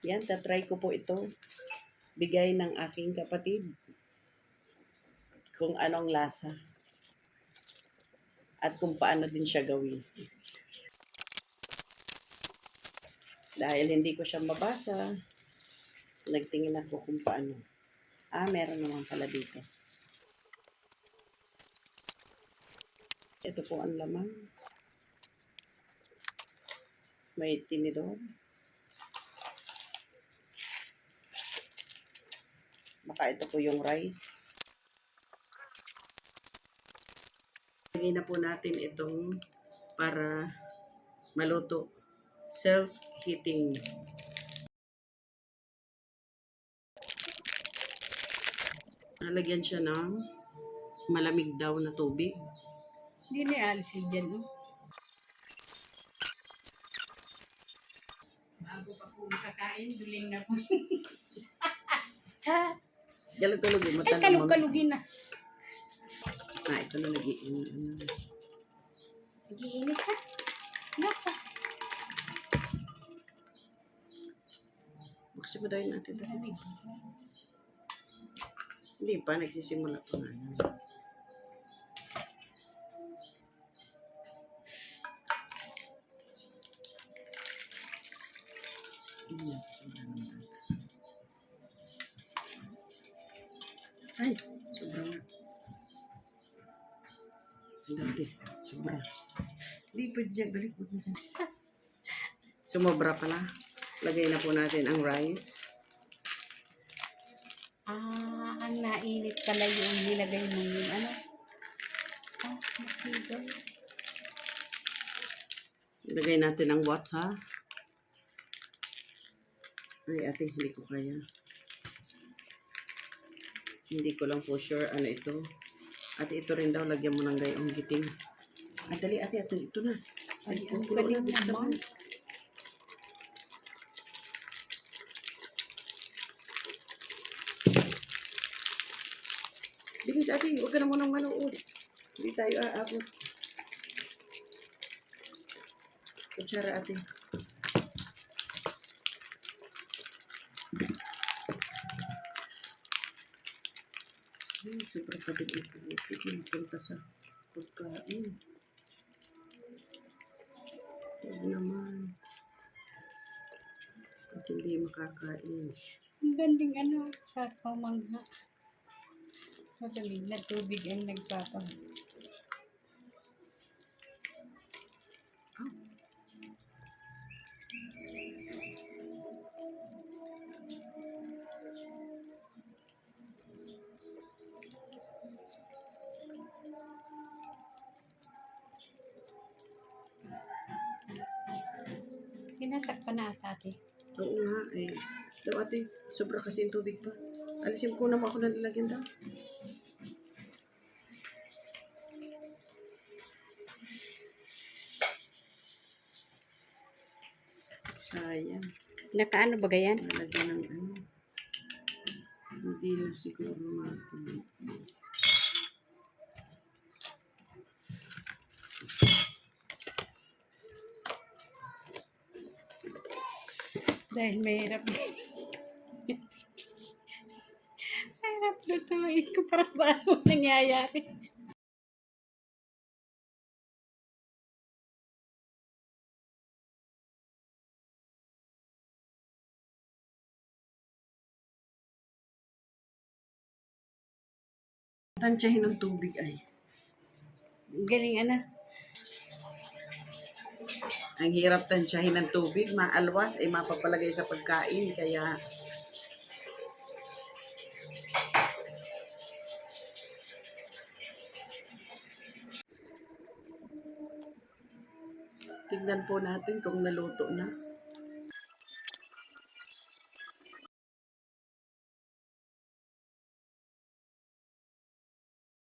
Yan, tatry ko po ito. Bigay ng aking kapatid. Kung anong lasa. At kung paano din siya gawin. Dahil hindi ko siya mabasa, nagtingin ako kung paano. Meron naman pala dito. Ito po ang laman. May tinidor. Baka ito po yung rice. Lagay na po natin itong para maluto. Self-heating. Nalagyan siya ng malamig daw na tubig. Hindi na alisin dyan, oh. Bago pa po makakain, duling na po. Galog-galogin mo. Ay, kalug-kalugin na. Ito na nag-iinit. Nag-iinit ka? Naka. Buksin mo daw yun natin. Hindi pa, nagsisimula pa nga. Ay, sobra na. Dati, sobra. Hindi pwede dyan, balik mo dyan. Sumobra pala. Lagay na po natin ang rice. Ang nainit pala yung nilagay mo yung ano. Makigaw. Lagay natin ang watts, ha? Ay, ate, hindi ko kaya. Hindi ko lang po sure ano ito. Ate, ito rin daw, lagyan mo ng gayong giting. Dali, ate, ito na. Ay, ang galing naman. Bilis, ate, huwag ka na munang manood. Hindi tayo aabot. Kutsara, ate. Super kapit ito. Hindi mapunta sa pagkain. Huwag naman. At hindi makakain. Ang ganding ano, pamangha. Malamig na tubig ang nagpapahal. Tinatakpan na ate. Oo nga, eh. Daw ate, sobra kasi yung tubig pa. Alisin ko naman ako na nilagyan daw. Sayang. Nakaano ba yan? Nalagyan ng ano. Hindi na siguro matuloy. Dahil mahirap. Mahirap lutuin ko para paano nangyayari. Tansyahin ng tubig ay. Galing ano. Ang hirap tansyahin ng tubig, maalwas ay mapapalagay sa pagkain. Kaya tignan po natin kung naluto na.